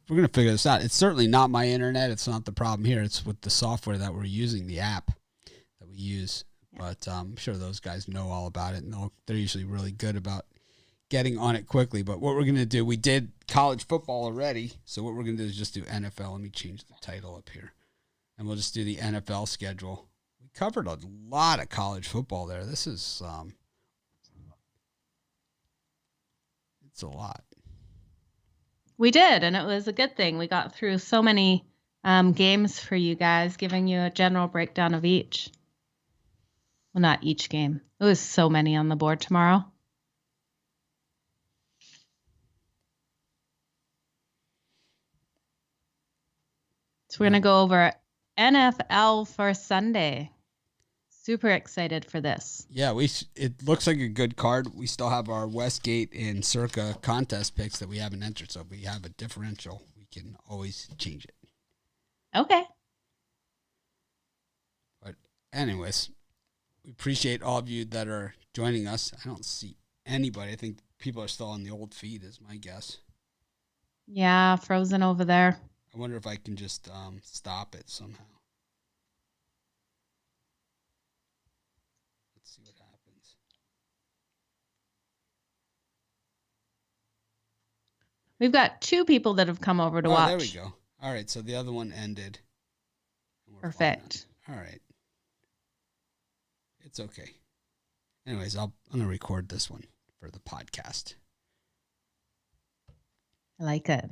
we're gonna figure this out. It's certainly not my internet. It's not the problem here. It's with the software that we're using, the app that we use. But I'm sure those guys know all about it, and they're usually really good about getting on it quickly. But what we're going to do, we did college football already, so what we're going to do is just do NFL. Let me change the title up here. And we'll just do the NFL schedule. We covered a lot of college football there. This is, it's a lot. We did, and it was a good thing. We got through so many games for you guys, giving you a general breakdown of each. Well, not each game. It was so many on the board tomorrow. So we're going to go over NFL for Sunday. Super excited for this. Yeah, it looks like a good card. We still have our Westgate and Circa contest picks that we haven't entered, so if we have a differential, we can always change it. Okay. But anyways, we appreciate all of you that are joining us. I don't see anybody. I think people are still on the old feed is my guess. Yeah, frozen over there. I wonder if I can just stop it somehow. Let's see what happens. We've got 2 people that have come over to watch. There we go. All right, so the other one ended. Perfect. All right. It's okay. Anyways, I'm going to record this one for the podcast. I like it.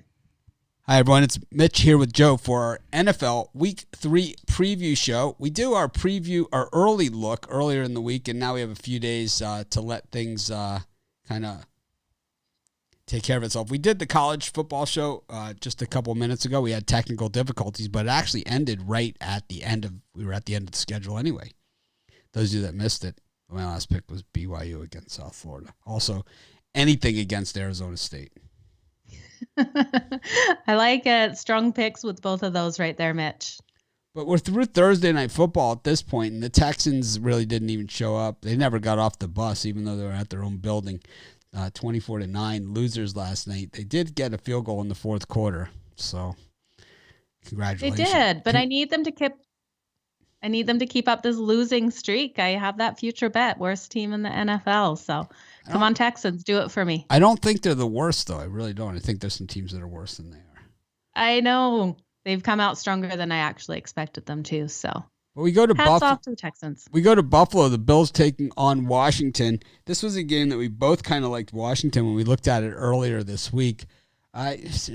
Hi, everyone. It's Mitch here with Joe for our NFL Week 3 preview show. We do our early look earlier in the week, and now we have a few days to let things kind of take care of itself. We did the college football show just a couple minutes ago. We had technical difficulties, but it actually ended right at the end of the schedule anyway. Those of you that missed it, my last pick was BYU against South Florida. Also, anything against Arizona State. I like it. Strong picks with both of those right there, Mitch. But we're through Thursday Night Football at this point, and the Texans really didn't even show up. They never got off the bus, even though they were at their own building. 24-9, losers last night. They did get a field goal in the fourth quarter, so congratulations. They did, but I need them to keep up this losing streak. I have that future bet, worst team in the NFL. So come on, Texans, do it for me. I don't think they're the worst, though. I really don't. I think there's some teams that are worse than they are. I know. They've come out stronger than I actually expected them to. So well, we go to hats off to the Texans. We go to Buffalo. The Bills taking on Washington. This was a game that we both kind of liked Washington when we looked at it earlier this week. It's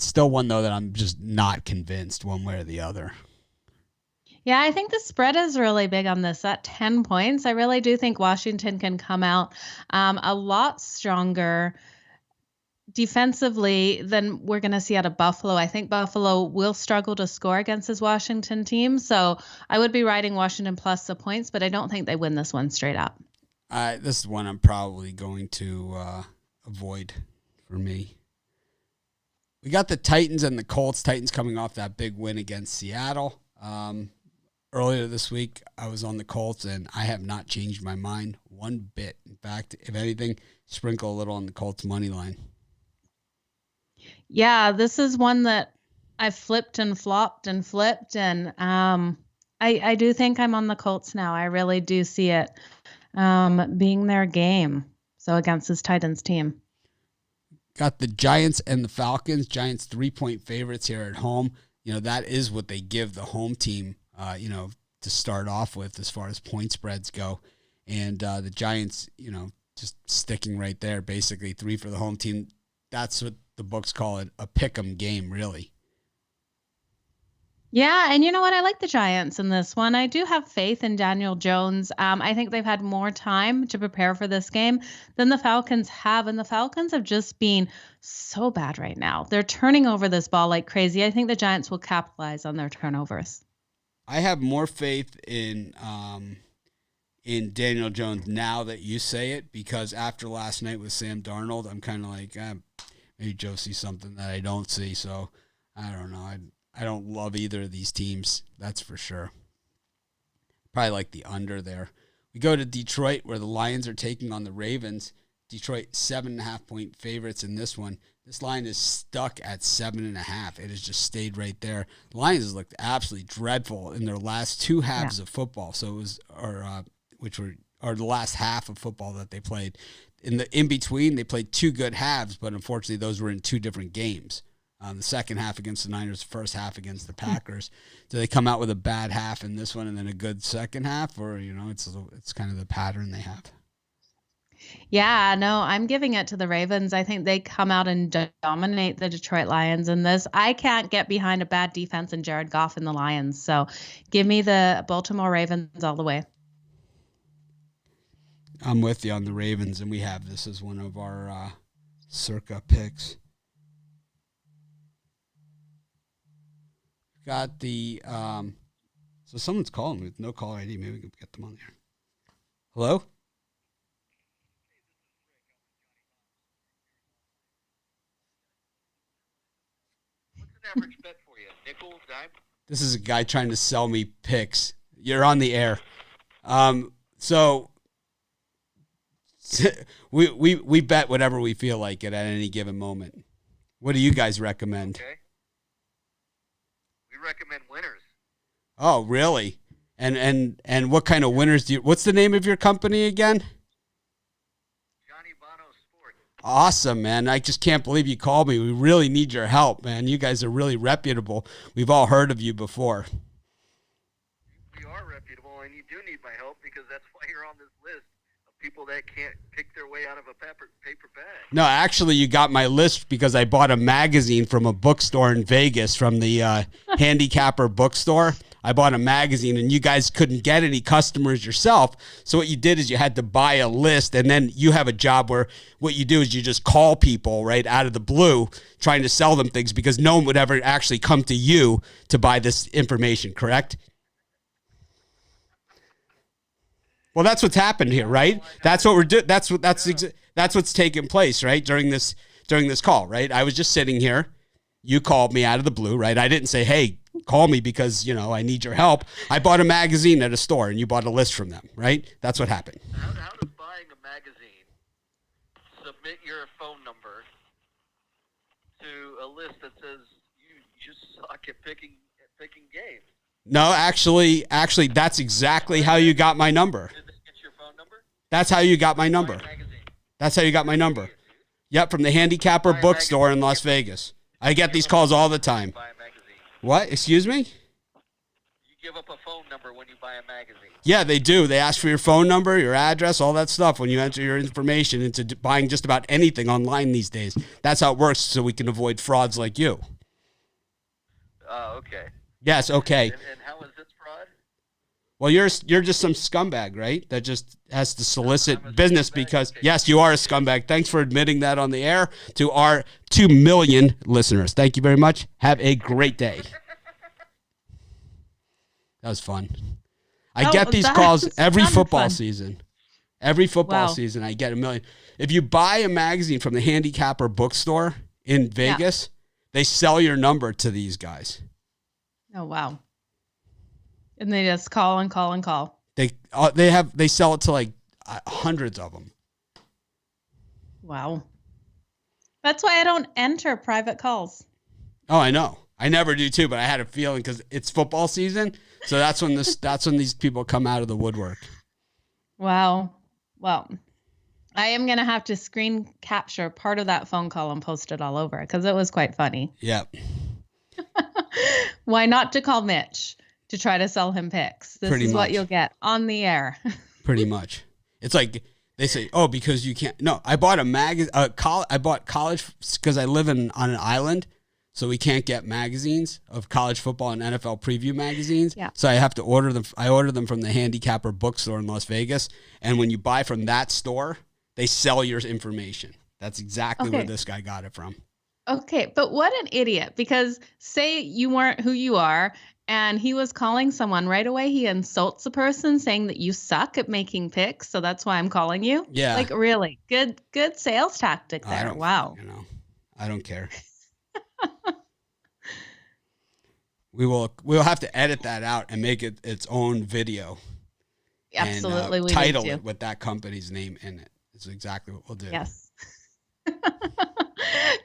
still one, though, that I'm just not convinced one way or the other. Yeah, I think the spread is really big on this at 10 points. I really do think Washington can come out a lot stronger defensively than we're going to see out of Buffalo. I think Buffalo will struggle to score against this Washington team. So I would be riding Washington plus the points, but I don't think they win this one straight up. This is one I'm probably going to avoid for me. We got the Titans and the Colts. Titans coming off that big win against Seattle. Earlier this week, I was on the Colts, and I have not changed my mind one bit. In fact, if anything, sprinkle a little on the Colts money line. Yeah, this is one that I've flipped and flopped and flipped, and I do think I'm on the Colts now. I really do see it being their game. So against this Titans team. Got the Giants and the Falcons. Giants 3-point favorites here at home. You know, that is what they give the home team, to start off with as far as point spreads go. And the Giants, just sticking right there, basically 3 for the home team. That's what the books call it, a pick'em game, really. Yeah, and you know what? I like the Giants in this one. I do have faith in Daniel Jones. I think they've had more time to prepare for this game than the Falcons have, and the Falcons have just been so bad right now. They're turning over this ball like crazy. I think the Giants will capitalize on their turnovers. I have more faith in Daniel Jones now that you say it, because after last night with Sam Darnold, I'm kind of like, maybe Joe sees something that I don't see, so I don't know. I don't love either of these teams, that's for sure. Probably like the under there. We go to Detroit, where the Lions are taking on the Ravens. Detroit 7.5-point favorites in this one. This line is stuck at 7.5. It has just stayed right there. The Lions has looked absolutely dreadful in their last two halves of football. So it was, the last half of football that they played. In between, they played two good halves, but unfortunately, those were in two different games. The second half against the Niners, the first half against the Packers. Do they come out with a bad half in this one and then a good second half, or it's kind of the pattern they have? Yeah, no, I'm giving it to the Ravens. I think they come out and dominate the Detroit Lions in this. I can't get behind a bad defense and Jared Goff in the Lions. So give me the Baltimore Ravens all the way. I'm with you on the Ravens, and we have this as one of our circa picks. Got the so someone's calling with no caller ID. Maybe we can get them on there. Hello? Average bet for you, nickel, dime? This is a guy trying to sell me picks. You're on the air. So we bet whatever we feel like it at any given moment. What do you guys recommend? Okay. We recommend winners. Oh, really? And what kind of winners do you? What's the name of your company again? Awesome, man. I just can't believe you called me. We really need your help, man. You guys are really reputable. We've all heard of you before. We are reputable, and you do need my help because that's why you're on this list of people that can't pick their way out of a paper bag. No, actually, you got my list because I bought a magazine from a bookstore in Vegas from the Handicapper bookstore. I bought a magazine, and you guys couldn't get any customers yourself. So what you did is you had to buy a list, and then you have a job where what you do is you just call people right out of the blue trying to sell them things because no one would ever actually come to you to buy this information, correct? Well, that's what's happened here, right? That's what we're doing. That's what's taking place, right? During this call, right? I was just sitting here. You called me out of the blue, right? I didn't say, "Hey, call me because, I need your help." I bought a magazine at a store and you bought a list from them, right? That's what happened. How does buying a magazine submit your phone number to a list that says you suck at picking games? No, actually, that's exactly how you got my number. Did this get your phone number? That's how you got my number. That's how you got my number. Yep, from the Handicapper bookstore in Las Vegas. I get these calls all the time. What? Excuse me? You give up a phone number when you buy a magazine. Yeah, they do. They ask for your phone number, your address, all that stuff when you enter your information into buying just about anything online these days. That's how it works so we can avoid frauds like you. Oh, okay. Yes, okay. And how is this fraud? Well, you're just some scumbag, right? That just has to solicit business because, yes, you are a scumbag. Thanks for admitting that on the air to our 2 million listeners. Thank you very much. Have a great day. That was fun. I get these calls every football season. Every football season, I get a million. If you buy a magazine from the Handicapper bookstore in Vegas, they sell your number to these guys. Oh, wow. And they just call and call and call. They sell it to like hundreds of them. Wow. That's why I don't enter private calls. Oh, I know. I never do too, but I had a feeling because it's football season, so that's when these people come out of the woodwork. Wow. Well, I am gonna have to screen capture part of that phone call and post it all over because it was quite funny. Yep. Why not to call Mitch to try to sell him picks? This is what you'll get on the air. Pretty much. It's like they say, "Oh, because you can't." No, I bought a magazine. I bought college because I live on an island, so we can't get magazines of college football and NFL preview magazines. Yeah. So I have to order them. I order them from the Handicapper bookstore in Las Vegas, and when you buy from that store, they sell your information. That's exactly where this guy got it from. Okay, but what an idiot, because say you weren't who you are and he was calling someone right away, he insults the person saying that you suck at making picks, so that's why I'm calling you. Yeah. Like really, good sales tactic there. Wow. I don't care. We'll have to edit that out and make it its own video. Absolutely, and title it with that company's name in it. It's exactly what we'll do. Yes.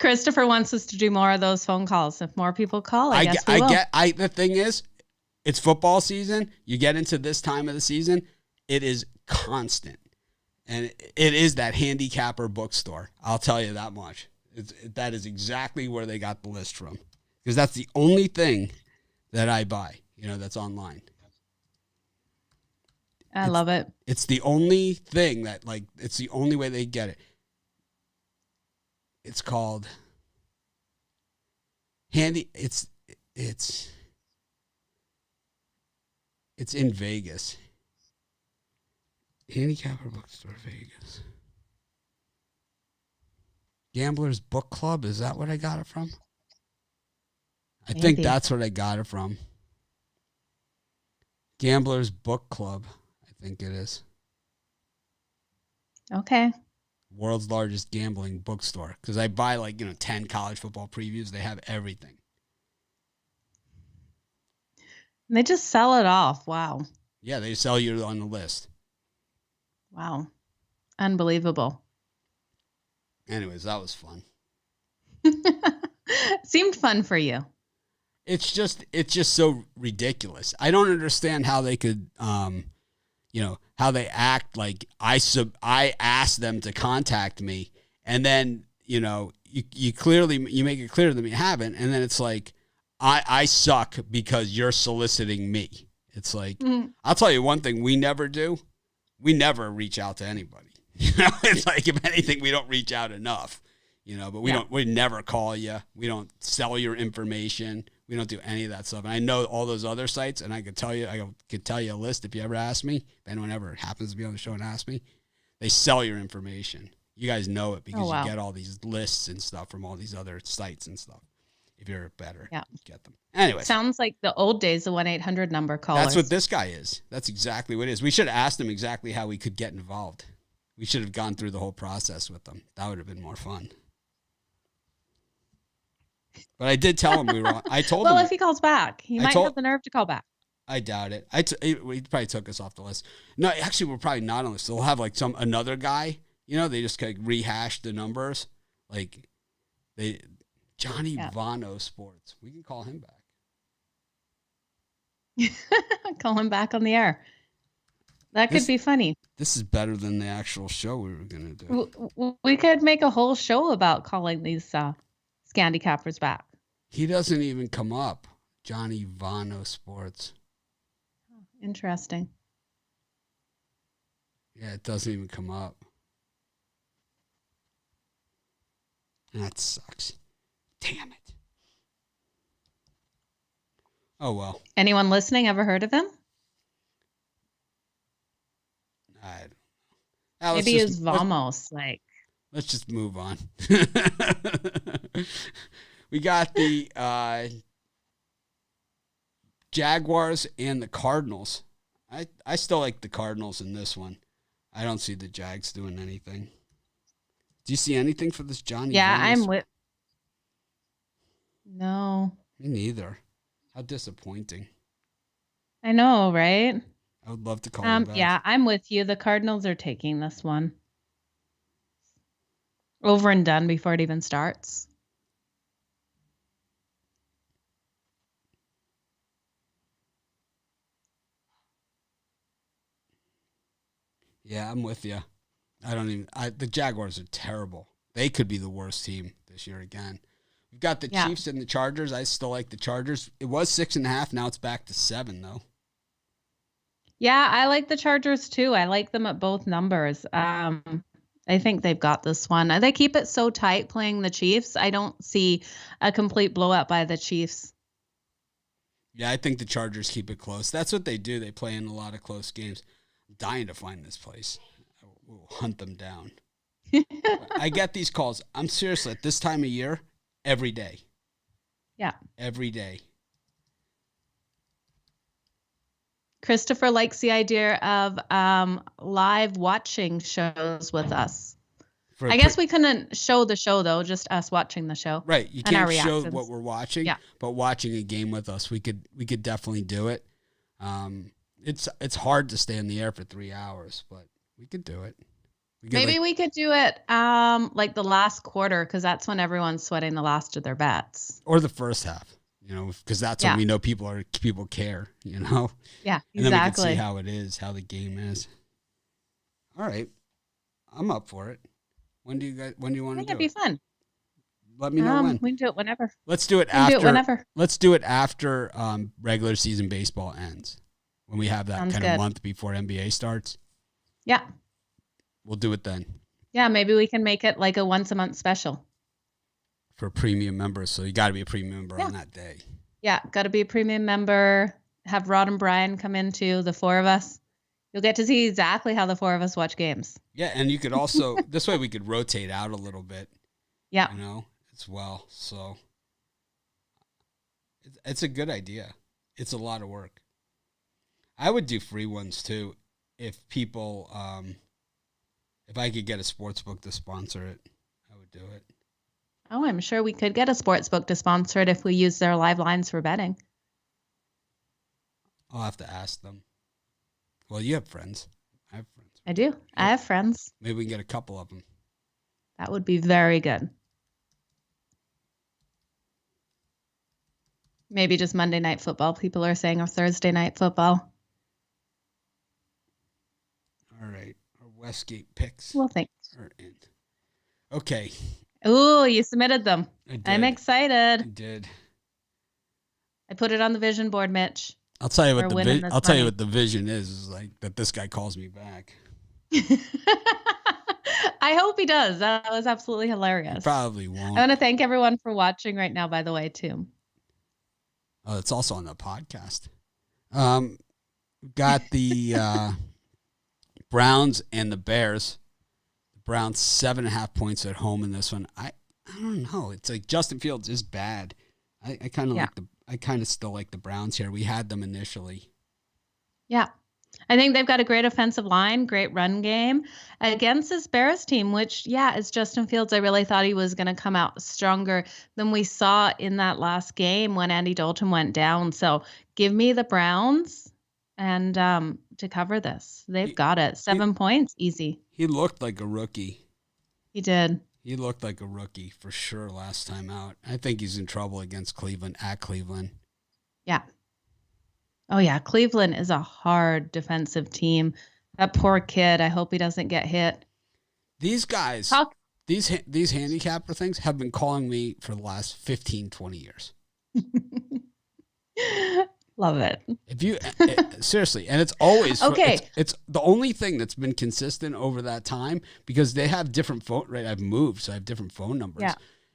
Christopher wants us to do more of those phone calls. If more people call, I guess we will. The thing is, it's football season. You get into this time of the season, it is constant. And it is that handicapper bookstore. I'll tell you that much. That is exactly where they got the list from. Because that's the only thing that I buy, that's online. I love it. It's the only thing that, it's the only way they get it. It's called it's in Vegas. Handicapper Bookstore, Vegas. Gamblers Book Club, is that what I got it from? I think that's what I got it from. Gamblers Book Club, I think it is. Okay. World's largest gambling bookstore. Because I buy 10 college football previews. They have everything. And they just sell it off. Wow. Yeah, they sell you on the list. Wow. Unbelievable. Anyways, that was fun. Seemed fun for you. It's just so ridiculous. I don't understand how they could, how they act like I asked them to contact me, and then you make it clear to them you haven't, and then it's like I suck because you're soliciting me. It's like I'll tell you one thing we never do. We never reach out to anybody. It's like if anything, we don't reach out enough. But we never call you. We don't sell your information. We don't do any of that stuff. And I know all those other sites, and I could tell you a list if you ever ask me. If anyone ever happens to be on the show and ask me, they sell your information. You guys know it because you get all these lists and stuff from all these other sites and stuff. If you're better, get them. Anyway, sounds like the old days, the 1-800 number callers. That's what this guy is. That's exactly what it is. We should have asked him exactly how we could get involved. We should have gone through the whole process with them. That would have been more fun. But I did tell him we were on. I told him. Well, if he calls back, he might have the nerve to call back. I doubt it. He probably took us off the list. No, actually, we're probably not on the list. They'll have another guy. They just rehash the numbers. Johnny Vano Sports. We can call him back. Call him back on the air. That could be funny. This is better than the actual show we were going to do. We could make a whole show about calling these Scandicappers back. He doesn't even come up. Johnny Vano Sports. Interesting. Yeah, it doesn't even come up. That sucks. Damn it. Oh, well. Anyone listening ever heard of him? Maybe it's Vamos. Let's just move on. We got the Jaguars and the Cardinals. I still like the Cardinals in this one. I don't see the Jags doing anything. Do you see anything for this Johnny? Yeah, I'm with. No. Me neither. How disappointing. I know, right? I would love to call him back. Yeah, I'm with you. The Cardinals are taking this one. Over and done before it even starts. Yeah, I'm with you. The Jaguars are terrible. They could be the worst team this year again. We've got the Chiefs and the Chargers. I still like the Chargers. It was 6.5. Now it's back to 7, though. Yeah, I like the Chargers, too. I like them at both numbers. I think they've got this one. They keep it so tight playing the Chiefs. I don't see a complete blowout by the Chiefs. Yeah, I think the Chargers keep it close. That's what they do. They play in a lot of close games. I'm dying to find this place. We'll hunt them down. I get these calls. I'm seriously, at this time of year, every day. Yeah. Every day. Christopher likes the idea of live watching shows with us. I guess we couldn't show the show, though, just us watching the show. Right. You can't show what we're watching, but watching a game with us, we could definitely do it. It's hard to stay in the air for 3 hours, but we could do it. Maybe we could do it like the last quarter, because that's when everyone's sweating the last of their bets. Or the first half, because that's when we know people care, Yeah, and then we can see how it is, how the game is. All right, I'm up for it. When do you want to do it? It'd be fun. Let me know when. We can do it whenever. Let's do it after. Let's do it after regular season baseball ends, when we have that of month before NBA starts. Yeah. We'll do it then. Yeah, maybe we can make it like a once a month special. For premium members, so you got to be a premium member on that day. Yeah, got to be a premium member. Have Rod and Brian come in too, the four of us. You'll get to see exactly how the four of us watch games. Yeah, and you could also, this way we could rotate out a little bit. Yeah. As well. So it's a good idea. It's a lot of work. I would do free ones too if people, if I could get a sports book to sponsor it, I would do it. Oh, I'm sure we could get a sports book to sponsor it if we use their live lines for betting. I'll have to ask them. Well, you have friends. I have friends. I do. I have friends. Maybe we can get a couple of them. That would be very good. Maybe just Monday Night Football, people are saying, or Thursday Night Football. All right. Our Westgate picks. Well, thanks. Okay. Ooh, you submitted them. I did. I'm excited. I did. I put it on the vision board, Mitch. I'll tell you what the vision is like that this guy calls me back. I hope he does. That was absolutely hilarious. He probably won't. I want to thank everyone for watching right now, by the way, too. Oh, it's also on the podcast. Got the Browns and the Bears. The Browns 7.5 points at home in this one. I don't know. It's like Justin Fields is bad. I kind of I kind of still like the Browns here. We had them initially. Yeah. I think they've got a great offensive line, great run game against this Bears team, which, is Justin Fields. I really thought he was going to come out stronger than we saw in that last game when Andy Dalton went down. So give me the Browns and to cover this. They've got it. 7 points, easy. He looked like a rookie. He did. He looked like a rookie for sure last time out. I think he's in trouble against Cleveland at Cleveland. Yeah. Oh, yeah. Cleveland is a hard defensive team. That poor kid. I hope he doesn't get hit. These guys, these handicapper things have been calling me for the last 15, 20 years. Love it. Seriously, and it's always okay. It's the only thing that's been consistent over that time because they have different phone. Right, I've moved, so I have different phone numbers. Yeah.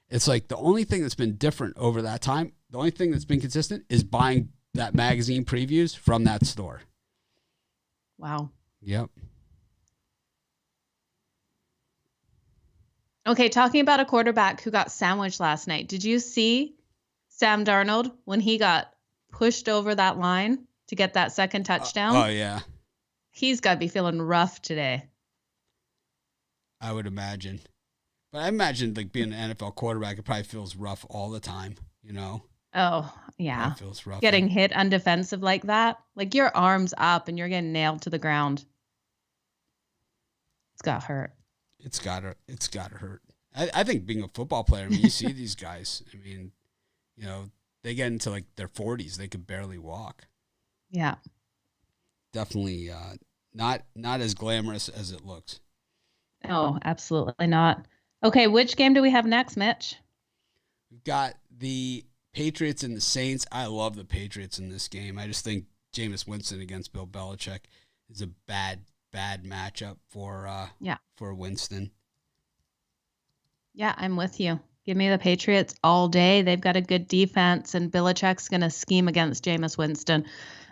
It's like the only thing that's been different over that time. The only thing that's been consistent is buying that magazine previews from that store. Wow. Yep. Okay, talking about a quarterback who got sandwiched last night. Did you see Sam Darnold when he got pushed over that line to get that second touchdown? Oh, yeah. He's got to be feeling rough today. I would imagine. But I imagine like being an NFL quarterback, it probably feels rough all the time, Oh, yeah. It feels rough. Getting hit undefensive like that. Like your arm's up and you're getting nailed to the ground. It's got to hurt. It's got to hurt. I think being a football player, you see these guys, they get into like their 40s, they could barely walk. Yeah. Definitely not as glamorous as it looks. No, absolutely not. Okay, which game do we have next, Mitch? We've got the Patriots and the Saints. I love the Patriots in this game. I just think Jameis Winston against Bill Belichick is a bad matchup for Winston. Yeah, I'm with you. Give me the Patriots all day. They've got a good defense, and Belichick's going to scheme against Jameis Winston.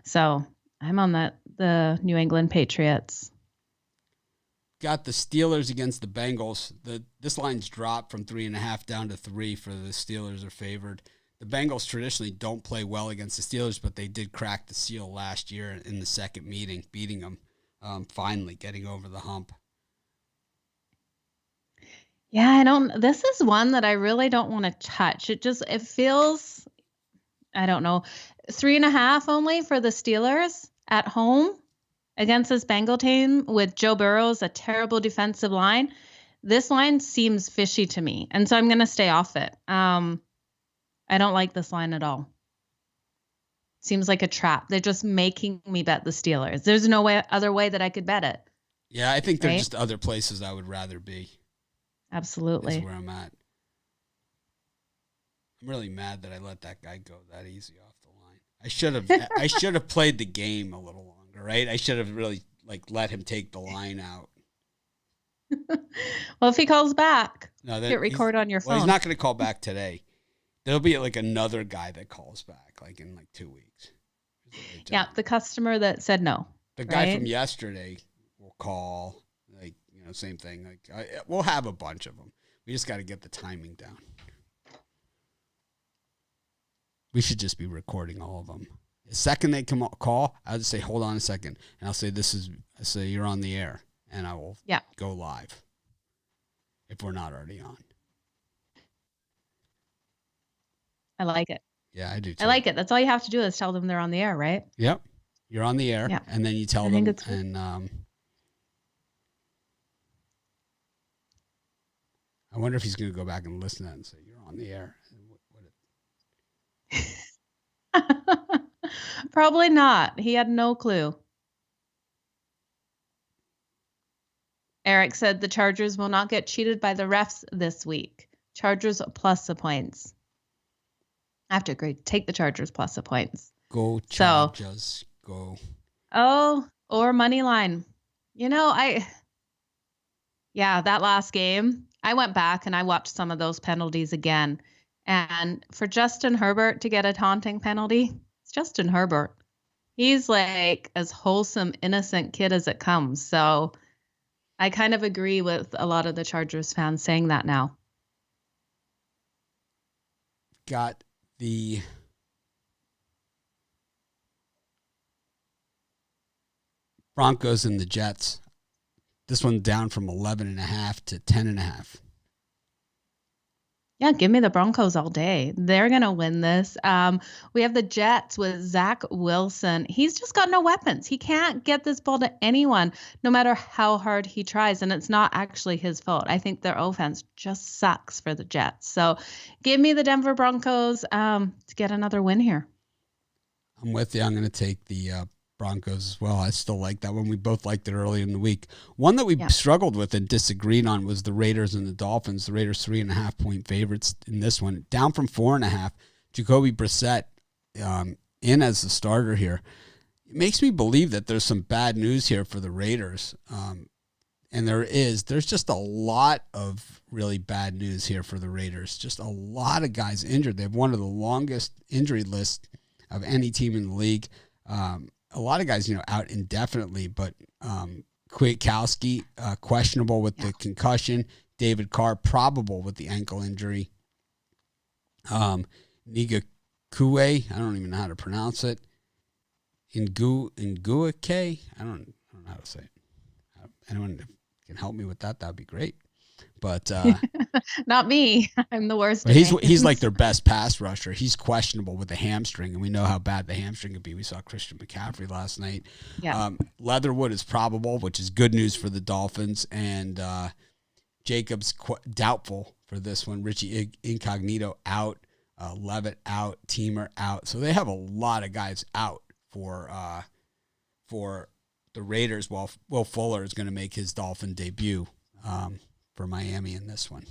So I'm on the New England Patriots. Got the Steelers against the Bengals. This line's dropped from 3.5 down to 3 for the Steelers are favored. The Bengals traditionally don't play well against the Steelers, but they did crack the seal last year in the second meeting, beating them, finally getting over the hump. Yeah, this is one that I really don't want to touch. It feels, I don't know, 3.5 only for the Steelers at home. against this Bengal team with Joe Burrow's a terrible defensive line. This line seems fishy to me, and so I'm going to stay off it. I don't like this line at all. Seems like a trap. They're just making me bet the Steelers. There's no other way that I could bet it. Yeah, I think there's just other places I would rather be. Absolutely. Is where I'm at. I'm really mad that I let that guy go that easy off the line. I should have played the game a little longer, right? I should have really let him take the line out. Well, if he calls back, hit record on your phone. Well, he's not going to call back today. There'll be another guy that calls back in 2 weeks. Yeah, the customer that said no. The guy from yesterday will call. Same thing. We'll have a bunch of them. We just got to get the timing down. We should just be recording all of them. The second they call, I'll just say, hold on a second. And I'll say, you're on the air. And I will go live if we're not already on. I like it. Yeah, I do too. I like it. That's all you have to do is tell them they're on the air, right? Yep. You're on the air. Yep. And then you tell them. And I wonder if he's going to go back and listen to that and say, you're on the air. Probably not. He had no clue. Eric said the Chargers will not get cheated by the refs this week. Chargers plus the points. I have to agree. Take the Chargers plus the points. Go Chargers. Go. Oh, or money line. That last game, I went back and I watched some of those penalties again. And for Justin Herbert to get a taunting penalty, it's Justin Herbert. He's as wholesome, innocent kid as it comes. So I kind of agree with a lot of the Chargers fans saying that now. Got the Broncos and the Jets. This one down from 11.5 to 10.5. Yeah, give me the Broncos all day. They're going to win this. We have the Jets with Zach Wilson. He's just got no weapons. He can't get this ball to anyone, no matter how hard he tries. And it's not actually his fault. I think their offense just sucks for the Jets. So give me the Denver Broncos to get another win here. I'm with you. I'm going to take the Broncos as well. I still like that one. We both liked it early in the week. One that we struggled with and disagreed on was the Raiders and the Dolphins. The Raiders 3.5-point favorites in this one, down from 4.5. Jacoby Brissett in as the starter here. It makes me believe that there's some bad news here for the Raiders. And there's just a lot of really bad news here for the Raiders. Just a lot of guys injured. They have one of the longest injury lists of any team in the league. A lot of guys, out indefinitely, but Kwiatkowski, questionable with the concussion. David Carr, probable with the ankle injury. Niga Kue, I don't even know how to pronounce it. Nguake, I don't know how to say it. Anyone can help me with that, that would be great. But not me. I'm the worst. But he's like their best pass rusher. He's questionable with the hamstring, and we know how bad the hamstring could be. We saw Christian McCaffrey last night. Yeah. Leatherwood is probable, which is good news for the Dolphins, and Jacobs doubtful for this one. Richie Incognito out, Levitt out, Teamer out. So they have a lot of guys out for the Raiders. While Will Fuller is going to make his Dolphin debut. For Miami in this one.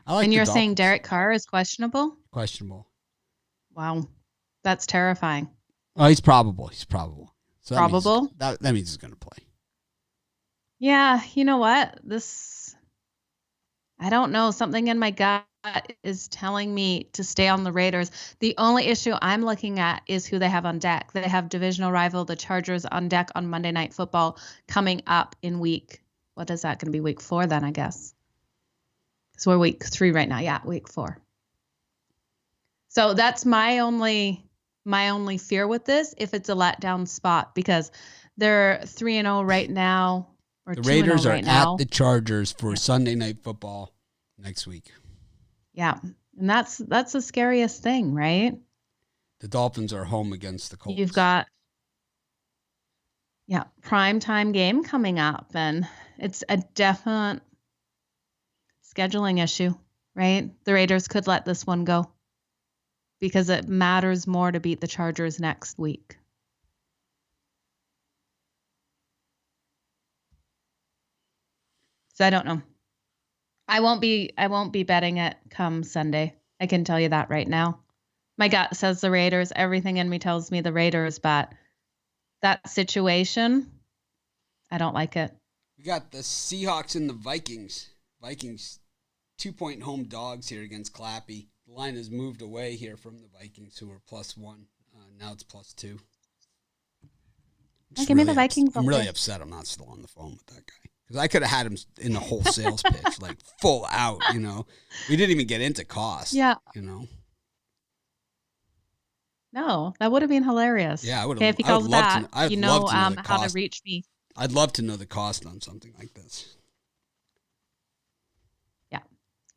And you're saying Derek Carr is questionable? Questionable. Wow. That's terrifying. Oh, he's probable. So probable? That means he's going to play. Yeah, you know what? I don't know. Something in my gut is telling me to stay on the Raiders. The only issue I'm looking at is who they have on deck. They have divisional rival, the Chargers, on deck on Monday Night Football coming up in week. What is that going to be? Week 4 then, I guess. Because we're week 3 right now. Yeah, week 4. So that's my only fear with this, if it's a letdown spot, because they're 3-0 right now. Or the Raiders are right at the Chargers for Sunday Night Football next week. Yeah, and that's the scariest thing, right? The Dolphins are home against the Colts. You've got Yeah, primetime game coming up, and it's a definite scheduling issue, right? The Raiders could let this one go because it matters more to beat the Chargers next week. So I don't know. I won't be betting it come Sunday. I can tell you that right now. My gut says the Raiders. Everything in me tells me the Raiders, but that situation, I don't like it. We got the Seahawks and the Vikings. Vikings 2-point home dogs here against Clappy. The line has moved away here from the Vikings, who were +1. Now it's +2. Give me the Vikings. I'm really upset I'm not still on the phone with that guy. Because I could have had him in the whole sales pitch, like full out, you know. We didn't even get into cost. Yeah. You know. No, that would have been hilarious. Yeah, I would have. Okay, if he calls back, you know how to cost. reach me. I'd love to know the cost on something like this. Yeah.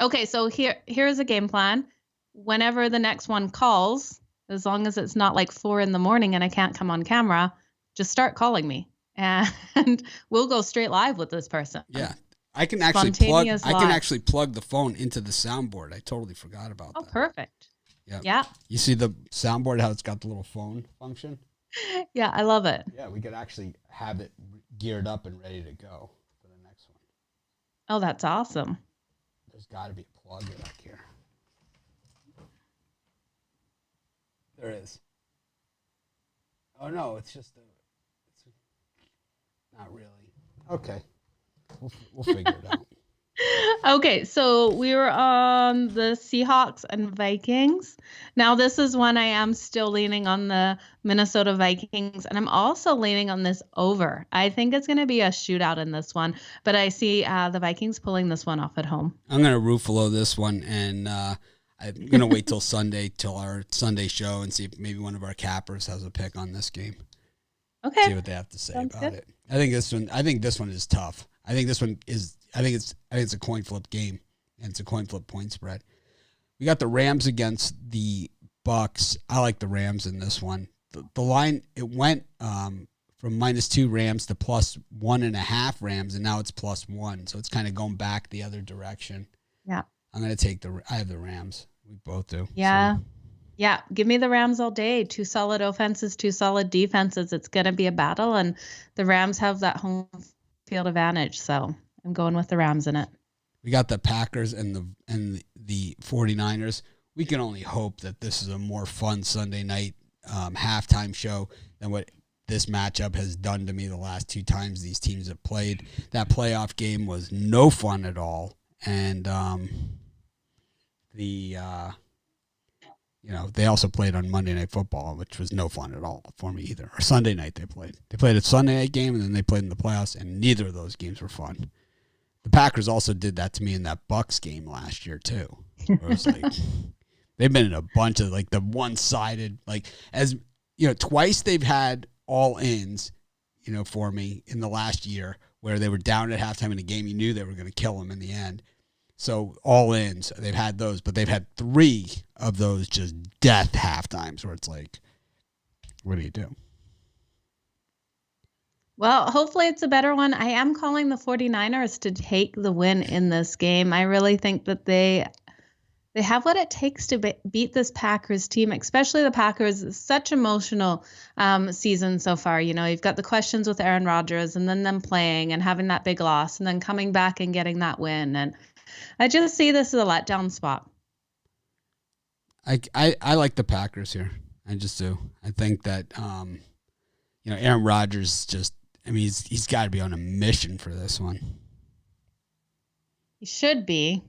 Okay, so here's a game plan. Whenever the next one calls, as long as it's not like 4 a.m. and I can't come on camera, just start calling me, and we'll go straight live with this person. Yeah, I can actually plug the phone into the soundboard. I totally forgot about that. Oh, perfect. Yeah. Yeah. You see the soundboard, how it's got the little phone function? Yeah, I love it. Yeah, we could actually have it geared up and ready to go for the next one. Oh, that's awesome. There's got to be a plug back here. There is. Oh, no, it's just not really. Okay. We'll figure it out. Okay, so we were on the Seahawks and Vikings. Now, this is one I am still leaning on the Minnesota Vikings, and I'm also leaning on this over. I think it's going to be a shootout in this one, but I see the Vikings pulling this one off at home. I'm going to Ruffalo this one, and I'm going to wait till our Sunday show, and see if maybe one of our cappers has a pick on this game. Okay. See what they have to say about it. I think this one is tough. I think it's a coin flip game, and it's a coin flip point spread. We got the Rams against the Bucs. I like the Rams in this one. The line, it went from -2 Rams to +1.5 Rams, and now it's +1. So it's kind of going back the other direction. Yeah. I'm going to I have the Rams. We both do. Yeah. So. Yeah. Give me the Rams all day. 2 solid offenses, 2 solid defenses. It's going to be a battle, and the Rams have that home field advantage. So I'm going with the Rams in it. We got the Packers and the 49ers. We can only hope that this is a more fun Sunday night halftime show than what this matchup has done to me the last 2 times these teams have played. That playoff game was no fun at all. And they also played on Monday Night Football, which was no fun at all for me either. Or Sunday night they played. They played a Sunday night game, and then they played in the playoffs, and neither of those games were fun. The Packers also did that to me in that Bucs game last year too. Where it was like they've been in a bunch of like the one-sided, like, as you know, twice they've had all-ins, for me in the last year where they were down at halftime in a game. You knew they were going to kill them in the end. So all-ins, they've had those, but they've had 3 of those just death halftimes where it's like, what do you do? Well, hopefully it's a better one. I am calling the 49ers to take the win in this game. I really think that they have what it takes to beat this Packers team, especially the Packers. It's such emotional season so far. You've got the questions with Aaron Rodgers, and then them playing and having that big loss, and then coming back and getting that win. And I just see this as a letdown spot. I like the Packers here. I just do. I think that Aaron Rodgers he's got to be on a mission for this one. He should be.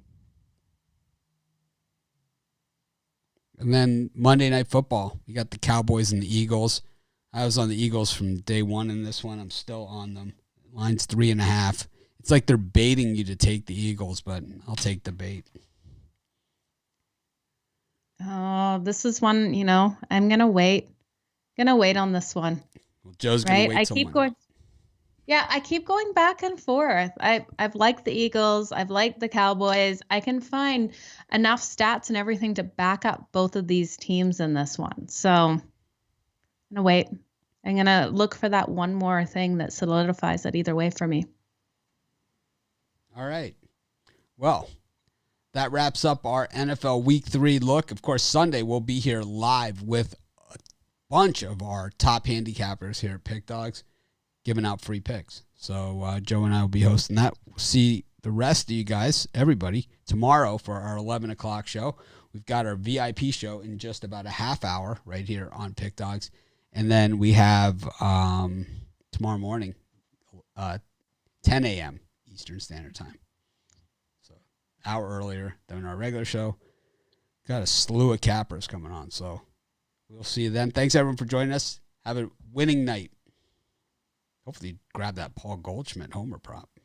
And then Monday Night Football, you got the Cowboys and the Eagles. I was on the Eagles from day one in this one. I'm still on them. Line's 3.5. It's like they're baiting you to take the Eagles, but I'll take the bait. Oh, this is one, I'm going to wait. On this one. Well, Joe's going to wait till Monday. I keep going back and forth. I've liked the Eagles. I've liked the Cowboys. I can find enough stats and everything to back up both of these teams in this one. So I'm going to wait. I'm going to look for that one more thing that solidifies it either way for me. All right. Well, that wraps up our NFL Week 3 look. Of course, Sunday we'll be here live with a bunch of our top handicappers here at Pick Dogs giving out free picks. So Joe and I will be hosting that. We'll see the rest of you guys, everybody, tomorrow for our 11 o'clock show. We've got our VIP show in just about a half hour right here on Pick Dogs. And then we have tomorrow morning, 10 a.m. Eastern Standard Time. So hour earlier than our regular show. Got a slew of cappers coming on. So we'll see you then. Thanks, everyone, for joining us. Have a winning night. Hopefully grab that Paul Goldschmidt homer prop.